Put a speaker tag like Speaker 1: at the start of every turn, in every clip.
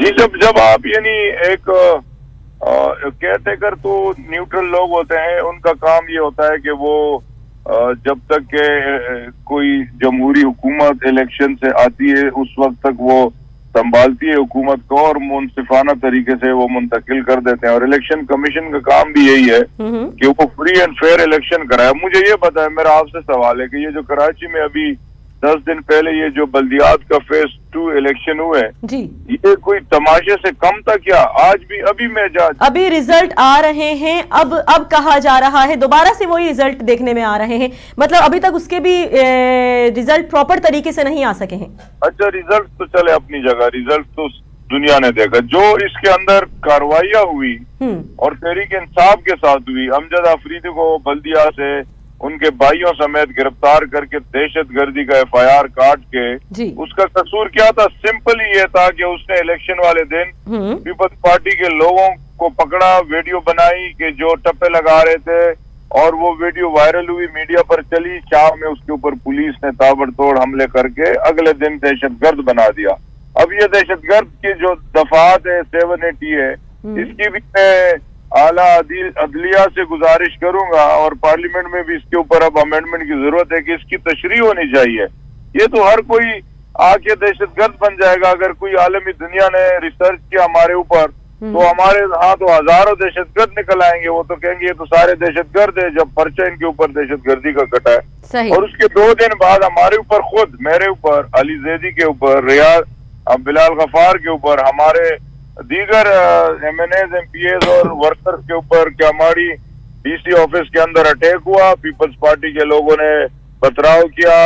Speaker 1: جی جب آپ یعنی ایک کیئر ٹیکر تو نیوٹرل لوگ ہوتے ہیں، ان کا کام یہ ہوتا ہے کہ وہ جب تک کہ کوئی جمہوری حکومت الیکشن سے آتی ہے اس وقت تک وہ سنبھالتی ہے حکومت کو اور منصفانہ طریقے سے وہ منتقل کر دیتے ہیں، اور الیکشن کمیشن کا کام بھی یہی ہے کہ وہ فری اینڈ فیئر الیکشن کرائے۔ مجھے یہ پتا ہے، میرا آپ سے سوال ہے کہ یہ جو کراچی میں ابھی 10 دن پہلے یہ جو بلدیات کا فیز 2 الیکشن ہوئے
Speaker 2: جی،
Speaker 1: یہ کوئی تماشے سے کم تھا کیا؟ آج بھی ابھی
Speaker 2: ریزلٹ آ رہے ہیں، اب کہا جا رہا ہے دوبارہ سے وہی ریزلٹ دیکھنے میں آ رہے ہیں، مطلب ابھی تک اس کے بھی ریزلٹ پراپر طریقے سے نہیں آ سکے ہیں۔
Speaker 1: اچھا، ریزلٹ تو چلے اپنی جگہ، ریزلٹ تو دنیا نے دیکھا۔ جو اس کے اندر کاروائیاں ہوئی اور تحریک انصاف کے ساتھ ہوئی، امجد آفریدی کو بلدیہ سے ان کے بھائیوں سمیت گرفتار کر کے دہشت گردی کا FIR کاٹ کے اس کا قصور کیا تھا؟ سمپل ہی یہ تھا کہ اس نے الیکشن والے دن پیپلز پارٹی کے لوگوں کو پکڑا، ویڈیو بنائی کہ جو ٹپے لگا رہے تھے، اور وہ ویڈیو وائرل ہوئی، میڈیا پر چلی، شام میں اس کے اوپر پولیس نے تابڑ توڑ حملے کر کے اگلے دن دہشت گرد بنا دیا۔ اب یہ دہشت گرد کی جو دفعات ہے 780 ہے، اس کی بھی میں اعلیٰ عدلیہ سے گزارش کروں گا، اور پارلیمنٹ میں بھی اس کے اوپر اب امینڈمنٹ کی ضرورت ہے کہ اس کی تشریح ہونی چاہیے۔ یہ تو ہر کوئی آ کے دہشت گرد بن جائے گا۔ اگر کوئی عالمی دنیا نے ریسرچ کیا ہمارے اوپر تو ہمارے ہاں تو ہزاروں دہشت گرد نکل آئیں گے، وہ تو کہیں گے یہ تو سارے دہشت گرد ہے، جب پرچہ ان کے اوپر دہشت گردی کا کٹا ہے۔ اور اس کے 2 دن بعد ہمارے اوپر، خود میرے اوپر، علی زیدی کے اوپر، ریاض بلال غفار کے اوپر، ہمارے دیگر MNAs MPAs اور ورکرز کے اوپر کہ ہماری DC آفس کے اندر اٹیک ہوا، پیپلز پارٹی کے لوگوں نے پتھراؤ کیا،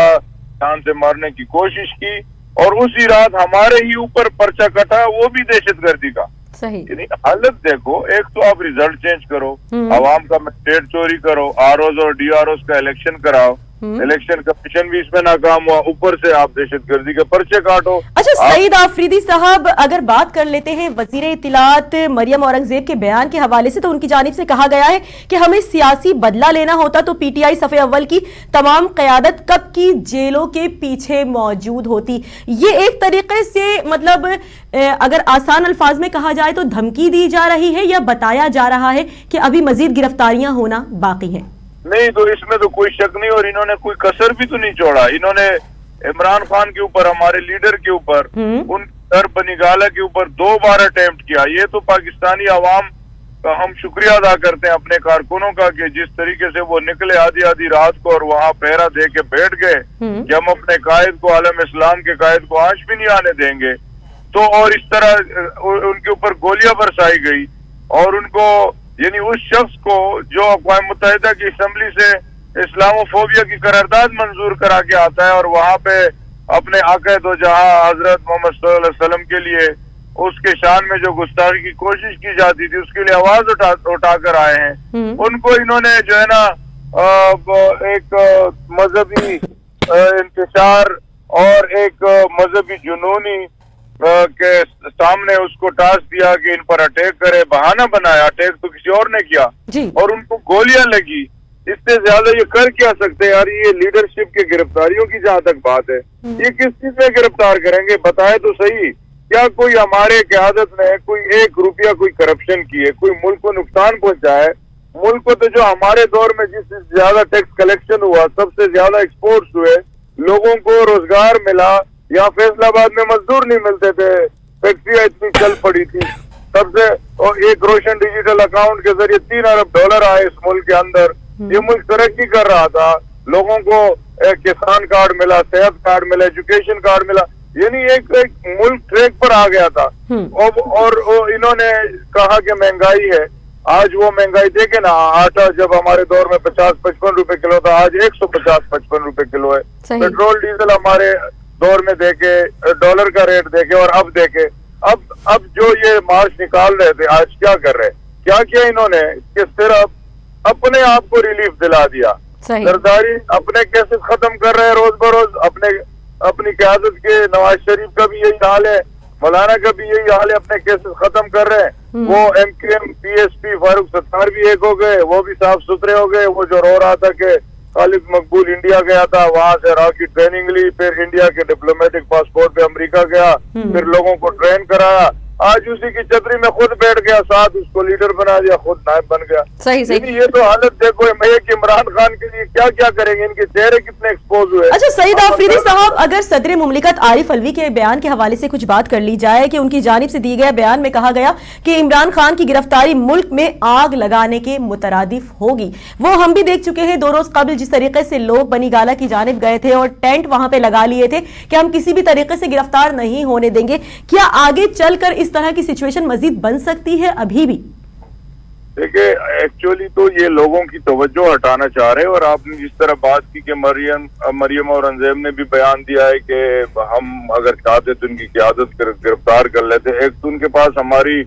Speaker 1: جان سے مارنے کی کوشش کی، اور اسی رات ہمارے ہی اوپر پرچہ کٹا، وہ بھی دہشت گردی کا۔ یعنی حالت دیکھو، ایک تو آپ ریزلٹ چینج کرو، عوام کا مینڈیٹ چوری کرو، ROs اور DROs کا الیکشن کراؤ، الیکشن کمیشن بھی اس میں ناکام ہوا، اوپر سے آپ دہشت گردی کے پرچے کاٹو۔
Speaker 2: اچھا سعید آفریدی صاحب، اگر بات کر لیتے ہیں وزیر اطلاعات مریم اورنگزیب کے بیان کے حوالے سے، تو ان کی جانب سے کہا گیا ہے کہ ہمیں سیاسی بدلہ لینا ہوتا تو PTI صف اول کی تمام قیادت کب کی جیلوں کے پیچھے موجود ہوتی۔ یہ ایک طریقے سے مطلب اگر آسان الفاظ میں کہا جائے تو دھمکی دی جا رہی ہے، یا بتایا جا رہا ہے کہ ابھی مزید گرفتاریاں ہونا باقی ہیں؟
Speaker 1: نہیں، تو اس میں تو کوئی شک نہیں، اور انہوں نے کوئی کسر بھی تو نہیں چھوڑا۔ انہوں نے عمران خان کے اوپر، ہمارے لیڈر کے اوپر، ان در بنگالہ کے اوپر 2 بار اٹیمپٹ کیا۔ یہ تو پاکستانی عوام کا ہم شکریہ ادا کرتے ہیں اپنے کارکنوں کا کہ جس طریقے سے وہ نکلے آدھی رات کو اور وہاں پہرا دے کے بیٹھ گئے کہ ہم اپنے قائد کو، عالم اسلام کے قائد کو آنچ بھی نہیں آنے دیں گے۔ تو اور اس طرح ان کے اوپر گولیاں برسائی گئی، اور ان کو یعنی اس شخص کو جو اقوام متحدہ کی اسمبلی سے اسلاموفوبیا کی قرارداد منظور کرا کے آتا ہے، اور وہاں پہ اپنے آقا دو جہاں حضرت محمد صلی اللہ علیہ وسلم کے لیے اس کے شان میں جو گستاخی کی کوشش کی جاتی تھی اس کے لیے آواز اٹھا کر آئے ہیں، ان کو انہوں نے جو ہے نا ایک مذہبی انتشار اور ایک مذہبی جنونی کے سامنے اس کو ٹاسک دیا کہ ان پر اٹیک کرے، بہانہ بنایا، اٹیک تو کسی اور نے کیا، اور ان کو گولیاں لگی۔ اس سے زیادہ یہ کر کیا سکتے ہیں یار؟ یہ لیڈرشپ کے گرفتاریوں کی جہاں تک بات ہے، یہ کس چیز میں گرفتار کریں گے؟ بتائے تو صحیح، کیا کوئی ہمارے قیادت نے کوئی 1 روپیہ کوئی کرپشن کی ہے، کوئی ملک کو نقصان پہنچا ہے؟ ملک کو تو جو ہمارے دور میں جس سے زیادہ ٹیکس کلیکشن ہوا، سب سے زیادہ ایکسپورٹس ہوئے، لوگوں کو روزگار ملا، یا فیصلہ آباد میں مزدور نہیں ملتے تھے، فیکٹریاں اتنی چل پڑی تھی، سب سے ایک روشن ڈیجیٹل اکاؤنٹ کے ذریعے $3 ارب آئے اس ملک کے اندر، یہ ملک ترقی کر رہا تھا، لوگوں کو ایک کسان کارڈ ملا، صحت کارڈ ملا، ایجوکیشن کارڈ ملا، یعنی ایک ملک ٹریک پر آ گیا تھا۔ اور انہوں نے کہا کہ مہنگائی ہے، آج وہ مہنگائی دیکھے نا، آٹا جب ہمارے دور میں 50-55 روپے کلو تھا، آج 150-55 روپے کلو ہے۔ پیٹرول ڈیزل ہمارے دور میں دیکھے، ڈالر کا ریٹ دیکھے، اور اب دیکھے، اب جو یہ مارچ نکال رہے تھے، آج کیا کر رہے؟ کیا انہوں نے کہ صرف اپنے آپ کو ریلیف دلا دیا، سرداری اپنے کیسز ختم کر رہے ہیں روز بروز، اپنی قیادت کے نواز شریف کا بھی یہی حال ہے، مولانا کا بھی یہی حال ہے، اپنے کیسز ختم کر رہے ہیں۔ وہ MKM PSP فاروق ستار بھی ایک ہو گئے، وہ بھی صاف ستھرے ہو گئے، وہ جو رو رہا تھا کہ خالد مقبول انڈیا گیا تھا، وہاں سے را کی ٹریننگ لی، پھر انڈیا کے ڈپلومیٹک پاسپورٹ پہ امریکہ گیا، پھر لوگوں کو ٹرین کرایا، آج اسی کی چھتری میں خود بیٹھ گیا، ساتھ اس کو لیڈر بنا دیا، خود نائب بن گیا.
Speaker 2: صحیح.
Speaker 1: یہ تو حالت دیکھو ایک عمران خان کے لیے کیا کیا کریں گے، ان کے چہرے کتنے ایکسپوز ہوئے.
Speaker 2: اچھا سعید آفریدی صاحب، اگر صدر مملکت عارف الوی کے بیان کے حوالے سے کچھ بات کر لی جائے کہ ان کی جانب سے دی گئے بیان میں کہا گیا کہ عمران خان کی گرفتاری ملک میں آگ لگانے کے مترادف ہوگی. وہ ہم بھی دیکھ چکے ہیں 2 روز قبل جس طریقے سے لوگ بنی گالہ کی جانب گئے تھے اور ٹینٹ وہاں پہ لگا لیے تھے کہ ہم کسی بھی طریقے سے گرفتار نہیں ہونے دیں گے. کیا آگے چل کر اس طرح کی سچویشن مزید بن سکتی ہے ابھی بھی؟
Speaker 1: دیکھیں ایکچولی تو یہ لوگوں کی توجہ ہٹانا چاہ رہے ہیں، اور آپ نے جس طرح بات کی کہ مریم اور انزیم نے بھی بیان دیا ہے کہ ہم اگر چاہتے تو ان کی قیادت گرفتار کر لیتے. ایک تو ان کے پاس ہماری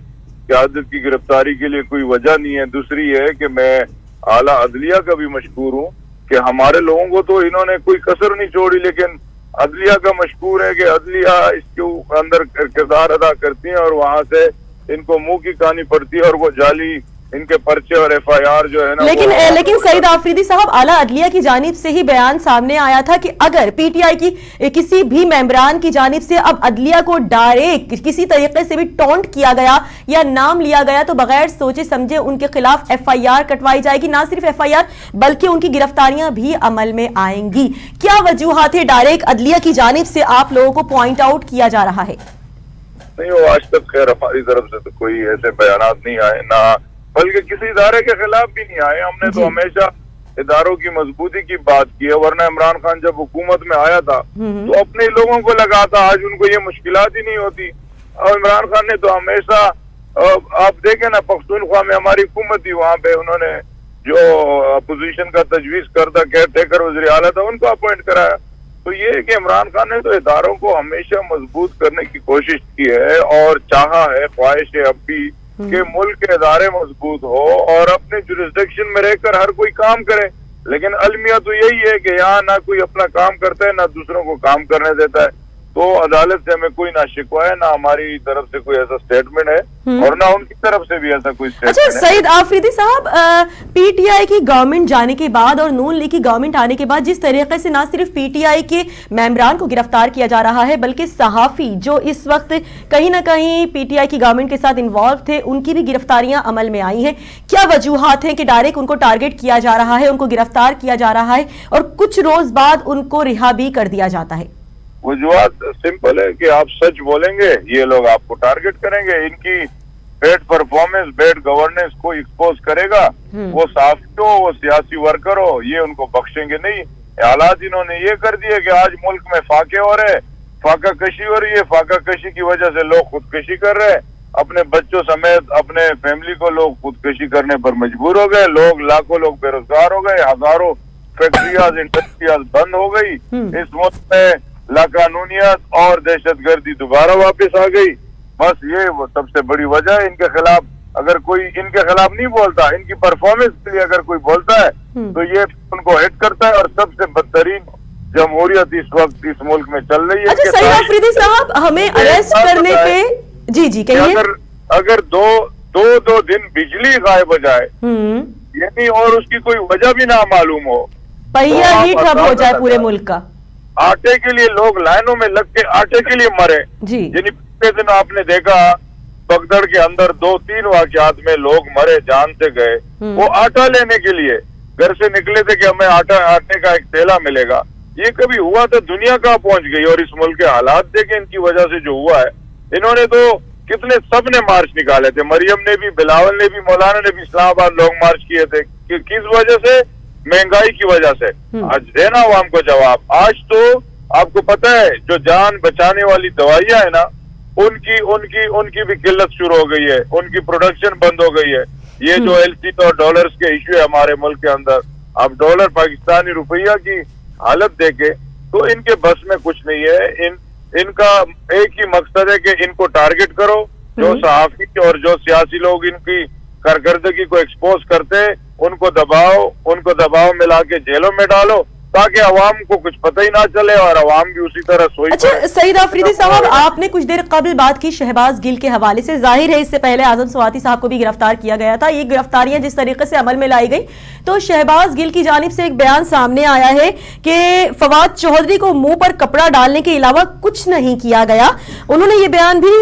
Speaker 1: قیادت کی گرفتاری کے لیے کوئی وجہ نہیں ہے. دوسری یہ ہے کہ میں اعلیٰ عدلیہ کا بھی مشکور ہوں کہ ہمارے لوگوں کو تو انہوں نے کوئی کسر نہیں چھوڑی، لیکن عدلیہ کا مشکور ہے کہ عدلیہ اس کے اندر کردار ادا کرتی ہیں اور وہاں سے ان کو منہ کی کہانی پڑتی ہے اور وہ جعلی ان کے پرچے اور ایف آئی آر جو ہے نا.
Speaker 2: لیکن سعید آفریدی صاحب، اعلیٰ عدلیہ کی جانب سے ہی بیان سامنے آیا تھا کہ اگر پی ٹی آئی کی کسی بھی ممبران کی جانب سے اب عدلیہ کو ڈائریکٹ کسی طریقے سے بھی ٹونٹ کیا گیا یا نام لیا گیا تو بغیر سوچے سمجھے ان کے خلاف ایف آئی آر کٹوائی جائے گی. نہ صرف ایف آئی آر بلکہ ان کی گرفتاریاں بھی عمل میں آئیں گی. کیا وجوہات ہے ڈائریکٹ عدلیہ کی جانب سے آپ لوگوں کو پوائنٹ آؤٹ کیا جا رہا ہے؟
Speaker 1: نہیں، وہ آج تک خیر ہماری طرف سے تو کوئی ایسے بیانات نہیں آئے، نہ بلکہ کسی ادارے کے خلاف بھی نہیں آئے. ہم نے تو ہمیشہ اداروں کی مضبوطی کی بات کی ہے، ورنہ عمران خان جب حکومت میں آیا تھا تو اپنے لوگوں کو لگا تھا، آج ان کو یہ مشکلات ہی نہیں ہوتی. اور عمران خان نے تو ہمیشہ، آپ دیکھیں نا پختونخوا میں ہماری حکومت تھی، وہاں پہ انہوں نے جو اپوزیشن کا تجویز کردہ کیئر ٹیکر وزیر اعلیٰ تھا ان کو اپوائنٹ کرایا. تو یہ ہے کہ عمران خان نے تو اداروں کو ہمیشہ مضبوط کرنے کی کوشش کی ہے اور چاہا ہے، خواہش ہے اب بھی کہ ملک کے ادارے مضبوط ہو اور اپنے جورسڈکشن میں رہ کر ہر کوئی کام کرے. لیکن المیہ تو یہی ہے کہ یہاں نہ کوئی اپنا کام کرتا ہے نہ دوسروں کو کام کرنے دیتا ہے. تو عدالت سے ہمیں کوئی نہ شکوہ ہے، نہ ہماری طرف سے کوئی ایسا سٹیٹمنٹ ہے اور نہ ان کی طرف سے بھی ایسا کوئی سٹیٹمنٹ ہے.
Speaker 2: اچھا سعید آفریدی صاحب، پی ٹی آئی کی گورنمنٹ جانے کے بعد اور نون لیگ کی گورنمنٹ آنے کے بعد جس طریقے سے نہ صرف پی ٹی آئی کے ممبران کو گرفتار کیا جا رہا ہے بلکہ صحافی جو اس وقت کہیں نہ کہیں پی ٹی آئی کی گورنمنٹ کے ساتھ انوالو تھے ان کی بھی گرفتاریاں عمل میں آئی ہیں. کیا وجوہات ہیں کہ ڈائریکٹ ان کو ٹارگٹ کیا جا رہا ہے، ان کو گرفتار کیا جا رہا ہے اور کچھ روز بعد ان کو رہا بھی کر دیا جاتا ہے؟
Speaker 1: وجوہات سمپل ہے کہ آپ سچ بولیں گے یہ لوگ آپ کو ٹارگٹ کریں گے. ان کی بیڈ پرفارمنس، بیڈ گورننس کو ایکسپوز کرے گا. وہ صحافی ہو، وہ سیاسی ورکر ہو، یہ ان کو بخشیں گے نہیں. حالات انہوں نے یہ کر دیے کہ آج ملک میں فاقے ہو رہے، فاقہ کشی ہو رہی ہے. فاقہ کشی کی وجہ سے لوگ خودکشی کر رہے، اپنے بچوں سمیت اپنے فیملی کو لوگ خودکشی کرنے پر مجبور ہو گئے. لاکھوں لوگ بے روزگار ہو گئے، ہزاروں فیکٹریاز انڈسٹریاز بند ہو گئی. اس ملک میں لاقانونیت اور دہشت گردی دوبارہ واپس آ گئی. بس یہ وہ سب سے بڑی وجہ ہے. ان کے خلاف اگر کوئی ان کے خلاف نہیں بولتا، ان کی پرفارمنس کے لیے اگر کوئی بولتا ہے تو یہ ان کو ہٹ کرتا ہے. اور سب سے بدترین جمہوریت اس وقت اس ملک میں چل رہی ہے.
Speaker 2: اچھا سعید آفریدی صاحب، ہمیں اریسٹ کرنے پہ جی کہیے.
Speaker 1: اگر دو دن بجلی غائب ہو جائے یعنی اور اس کی کوئی وجہ بھی نہ معلوم ہو،
Speaker 2: پہیا ہی ٹھپ ہو جائے پورے ملک کا.
Speaker 1: آٹے کے لیے لوگ لائنوں میں لگ کے آٹے کے لیے مرے. یعنی پچھلے دن آپ نے دیکھا بگدڑ کے اندر 2-3 واقعات میں لوگ مرے، جان سے گئے. وہ آٹا لینے کے لیے گھر سے نکلے تھے کہ ہمیں آٹے کا ایک تھیلا ملے گا. یہ کبھی ہوا تو دنیا کہاں پہنچ گئی. اور اس ملک کے حالات دیکھیں ان کی وجہ سے جو ہوا ہے. انہوں نے تو کتنے سب نے مارچ نکالے تھے، مریم نے بھی، بلاول نے بھی، مولانا نے بھی اسلام آباد لوگ مارچ کیے تھے. کہ کس وجہ سے؟ مہنگائی کی وجہ سے. آج دینا عوام کو جواب. آج تو آپ کو پتہ ہے جو جان بچانے والی دوائیاں ہیں نا ان کی بھی قلت شروع ہو گئی ہے. ان کی پروڈکشن بند ہو گئی ہے. یہ جو ایل سی اور ڈالرز کے ایشو ہے ہمارے ملک کے اندر، اب ڈالر پاکستانی روپیہ کی حالت دیکھے تو ان کے بس میں کچھ نہیں ہے. ان کا ایک ہی مقصد ہے کہ ان کو ٹارگٹ کرو. جو صحافی اور جو سیاسی لوگ ان کی کارکردگی کو ایکسپوز کرتے ان کو دباؤ ملا کے جیلوں میں ڈالو تاکہ عوام کو کچھ پتہ ہی نہ چلے اور عوام بھی اسی طرح سوئی
Speaker 2: اچھا سعید آفریدی صاحب، آپ نے کچھ دیر قبل بات کی شہباز گل کے حوالے سے، ظاہر ہے اس سے پہلے اعظم سواتی صاحب کو بھی گرفتار کیا گیا تھا، یہ گرفتاریاں جس طریقے سے عمل میں لائی گئی تو شہباز گل کی جانب سے ایک بیان سامنے آیا ہے کہ فواد چودھری کو منہ پر کپڑا ڈالنے کے علاوہ کچھ نہیں کیا گیا۔ انہوں نے یہ بیان بھی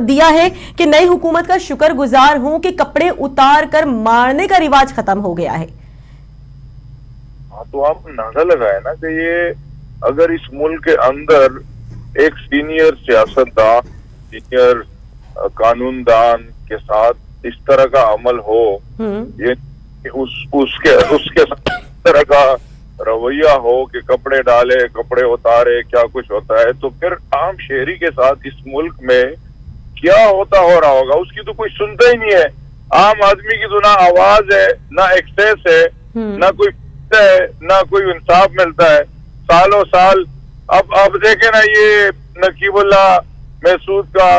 Speaker 2: دیا ہے کہ نئی حکومت کا شکر گزار ہوں کہ کپڑے اتار کر مارنے کا رواج ختم ہو گیا ہے۔
Speaker 1: تو آپ اندازہ لگائے نا کہ یہ اگر اس ملک کے اندر ایک سینئر سیاستدان، سینئر قانون دان کے ساتھ اس طرح کا عمل ہو، یہ اس کے ساتھ اس طرح کا رویہ ہو کہ کپڑے ڈالے، کپڑے اتارے، کیا کچھ ہوتا ہے، تو پھر عام شہری کے ساتھ اس ملک میں کیا ہوتا ہو رہا ہوگا، اس کی تو کوئی سنتا ہی نہیں ہے۔ عام آدمی کی تو نہ آواز ہے، نہ ایکسیس ہے، نہ کوئی ہے، نہ کوئی انصاف ملتا ہے سالوں سال۔ اب دیکھیں نا یہ نقیب اللہ محسود کا،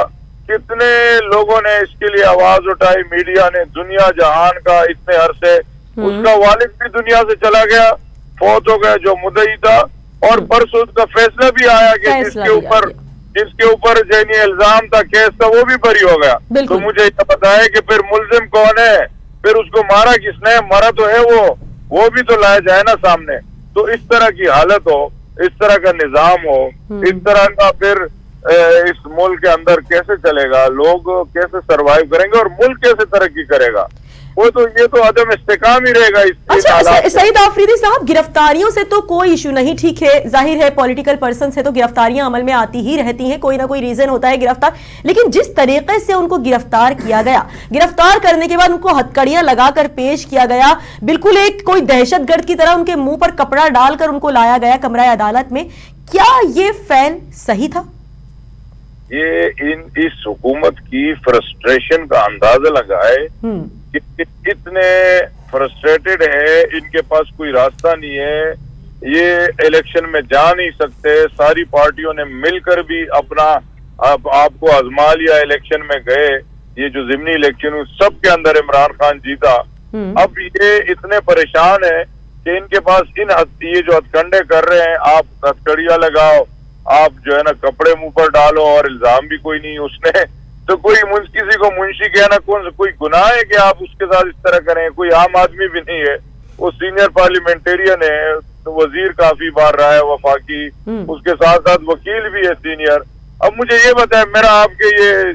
Speaker 1: کتنے لوگوں نے اس کے لیے آواز اٹھائی، میڈیا نے، دنیا جہان کا اتنے عرصے۔ اس کا والد بھی دنیا سے چلا گیا، فوت ہو گیا جو مدعی تھا، اور پرسوں اس کا فیصلہ بھی آیا کہ جس کے اوپر جنی الزام تھا، کیس تھا، وہ بھی بری ہو گیا۔ تو مجھے یہ پتا ہے کہ پھر ملزم کون ہے، پھر اس کو مارا کس نے، مرا تو ہے وہ بھی تو لایا جائے نا سامنے۔ تو اس طرح کی حالت ہو، اس طرح کا نظام ہو، اس طرح کا پھر اس ملک کے اندر کیسے چلے گا، لوگ کیسے سروائیو کریں گے اور ملک کیسے ترقی کرے گا؟ یہ تو عدم استحکام ہی رہے گا۔
Speaker 2: اچھا سعید آفریدی صاحب، گرفتاریوں سے تو کوئی ایشو نہیں، ٹھیک ہے، ظاہر ہے پولیٹیکل پرسن سے تو گرفتاریاں عمل میں آتی ہی رہتی ہیں، کوئی نہ کوئی ریزن ہوتا ہے گرفتار، لیکن جس طریقے سے ان کو گرفتار کیا گیا، گرفتار کرنے کے بعد ان کو ہتھکڑیاں لگا کر پیش کیا گیا، بالکل ایک کوئی دہشت گرد کی طرح ان کے منہ پر کپڑا ڈال کر ان کو لایا گیا کمرہ عدالت میں، کیا یہ فعل صحیح تھا؟
Speaker 1: یہ اس حکومت کی فرسٹریشن کا اندازہ لگائے کہ کتنے فرسٹریٹڈ ہے، ان کے پاس کوئی راستہ نہیں ہے، یہ الیکشن میں جا نہیں سکتے، ساری پارٹیوں نے مل کر بھی اپنا آپ کو آزما لیا، الیکشن میں گئے، یہ جو ضمنی الیکشن سب کے اندر عمران خان جیتا۔ اب یہ اتنے پریشان ہیں کہ ان کے پاس یہ جو ہتھکنڈے کر رہے ہیں، آپ ہتھکڑیاں لگاؤ، آپ جو ہے نا کپڑے منہ پر ڈالو، اور الزام بھی کوئی نہیں اس نے، تو کوئی کسی کو منشی کہنا کوئی گناہ ہے کہ آپ اس کے ساتھ اس طرح کریں؟ کوئی عام آدمی بھی نہیں ہے، وہ سینئر پارلیمنٹیرین ہے، وزیر کافی بار رہا ہے وفاقی، اس کے ساتھ ساتھ وکیل بھی ہے سینئر۔ اب مجھے یہ بتائیں، میرا آپ کے یہ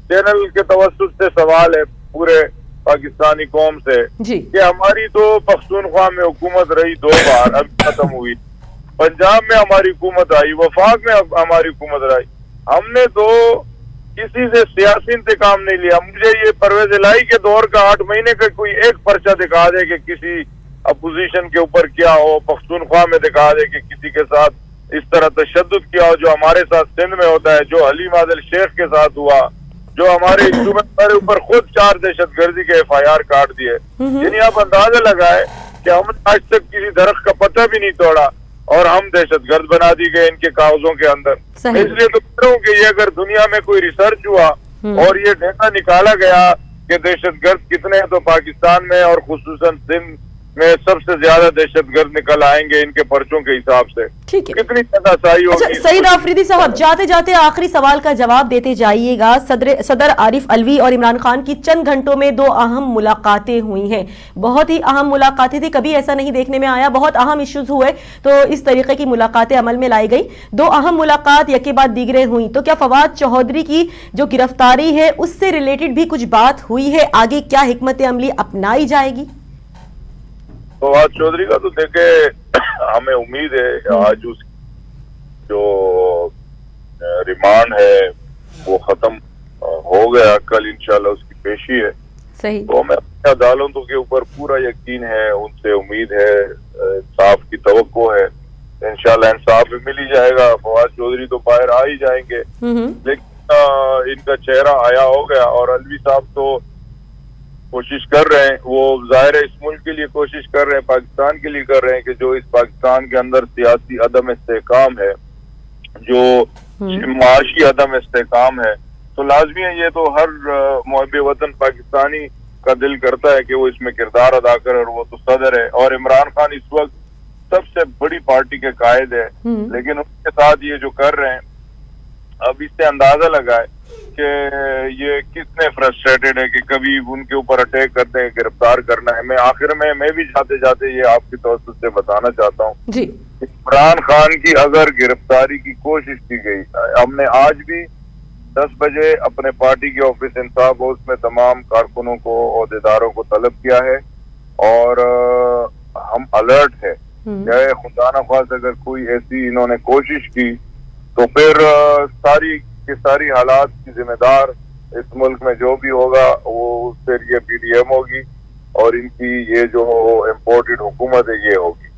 Speaker 1: چینل کے توسط سے سوال ہے پورے پاکستانی قوم سے کہ ہماری تو پختونخوا میں حکومت رہی 2 بار، اب ختم ہوئی، پنجاب میں ہماری حکومت آئی، وفاق میں ہماری حکومت رہی، ہم نے تو کسی سے سیاسی انتقام نہیں لیا۔ مجھے یہ پرویز الہی کے دور کا 8 مہینے کا کوئی ایک پرچہ دکھا دے کہ کسی اپوزیشن کے اوپر کیا ہو، پختونخوا میں دکھا دے کہ کسی کے ساتھ اس طرح تشدد کیا ہو جو ہمارے ساتھ سندھ میں ہوتا ہے، جو حلیم عادل شیخ کے ساتھ ہوا، جو ہمارے اوپر خود 4 دہشت گردی کے FIR کاٹ دیے۔ یعنی آپ اندازہ لگائے کہ ہم نے آج تک کسی درخت کا پتہ بھی نہیں توڑا اور ہم دہشت گرد بنا دی گئے ان کے کاغذوں کے اندر۔ اس لیے تو کہہ رہا ہوں کہ یہ اگر دنیا میں کوئی ریسرچ ہوا اور یہ ڈیٹا نکالا گیا کہ دہشت گرد کتنے ہیں، تو پاکستان میں اور خصوصاً سندھ میں سب سے زیادہ دہشت گرد نکل آئیں گے ان کے پرچوں کے حساب سے۔ کتنی زیادہ صحیح ہوگی۔
Speaker 2: سعید آفریدی صاحب، جاتے جاتے آخری سوال کا جواب دیتے جائیے گا۔ صدر عارف الوی اور عمران خان کی چند گھنٹوں میں 2 اہم ملاقاتیں ہوئی ہیں، بہت ہی اہم ملاقاتیں تھی، کبھی ایسا نہیں دیکھنے میں آیا، بہت اہم ایشوز ہوئے تو اس طریقے کی ملاقاتیں عمل میں لائی گئی، 2 اہم ملاقات یکے بعد دیگرے ہوئیں، تو کیا فواد چودھری کی جو گرفتاری ہے اس سے ریلیٹڈ بھی کچھ بات ہوئی ہے؟ آگے کیا حکمت عملی اپنائی جائے گی؟
Speaker 1: فواد چودھری کا تو دیکھیں ہمیں امید ہے آج اس جو ریمانڈ ہے وہ ختم ہو گیا، کل انشاءاللہ اس کی پیشی ہے۔ تو ہمیں اپنی عدالتوں کے اوپر پورا یقین ہے، ان سے امید ہے، انصاف کی توقع ہے، انشاءاللہ انصاف بھی مل ہی جائے گا۔ فواد چودھری تو باہر آ ہی جائیں گے، لیکن ان کا چہرہ آیا ہو گیا، اور الوی صاحب تو کوشش کر رہے ہیں، وہ ظاہر ہے اس ملک کے لیے کوشش کر رہے ہیں، پاکستان کے لیے کر رہے ہیں کہ جو اس پاکستان کے اندر سیاسی عدم استحکام ہے، جو معاشی عدم استحکام ہے، تو لازمی ہے، یہ تو ہر محب وطن پاکستانی کا دل کرتا ہے کہ وہ اس میں کردار ادا کرے، اور وہ تو صدر ہے۔ اور عمران خان اس وقت سب سے بڑی پارٹی کے قائد ہے، لیکن ان کے ساتھ یہ جو کر رہے ہیں، اب اس سے اندازہ لگا ہے کہ یہ کتنے فرسٹریٹڈ ہے کہ کبھی ان کے اوپر اٹیک کرتے ہیں، گرفتار کرنا ہے۔ میں آخر میں بھی جاتے جاتے یہ آپ کی توسط سے بتانا چاہتا ہوں
Speaker 2: جی،
Speaker 1: عمران خان کی اگر گرفتاری کی کوشش کی گئی، ہم نے آج بھی 10 بجے اپنے پارٹی کے آفس انصاف ہاؤس میں تمام کارکنوں کو، عہدیداروں کو طلب کیا ہے، اور ہم الرٹ ہے کہ خدا نخواست اگر کوئی ایسی انہوں نے کوشش کی تو پھر ساری کے ساری حالات کی ذمہ دار اس ملک میں جو بھی ہوگا وہ پھر یہ پی ڈی ایم ہوگی، اور ان کی یہ جو امپورٹڈ حکومت ہے یہ ہوگی۔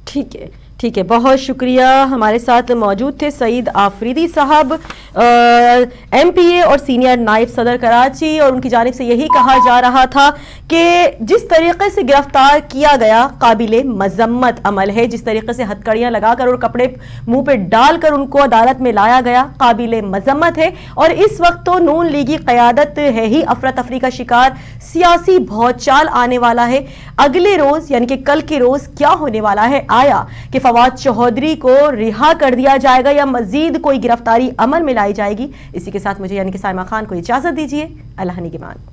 Speaker 2: ٹھیک ہے، بہت شکریہ۔ ہمارے ساتھ موجود تھے سعید آفریدی صاحب، ایم پی اے اور سینئر نائب صدر کراچی، اور ان کی جانب سے یہی کہا جا رہا تھا کہ جس طریقے سے گرفتار کیا گیا قابل مذمت عمل ہے، جس طریقے سے ہتھکڑیاں لگا کر اور کپڑے منہ پہ ڈال کر ان کو عدالت میں لایا گیا قابل مذمت ہے، اور اس وقت تو نون لیگی قیادت ہے ہی افراتفری کا شکار، سیاسی بہت چال آنے والا ہے۔ اگلے روز یعنی کہ کل کے روز کیا ہونے والا ہے؟ آیا کہ فواد چوہدری کو رہا کر دیا جائے گا یا مزید کوئی گرفتاری عمل میں لائی جائے گی؟ اسی کے ساتھ مجھے یعنی کہ سائمہ خان کو اجازت دیجیے۔ اللہ نگہبان۔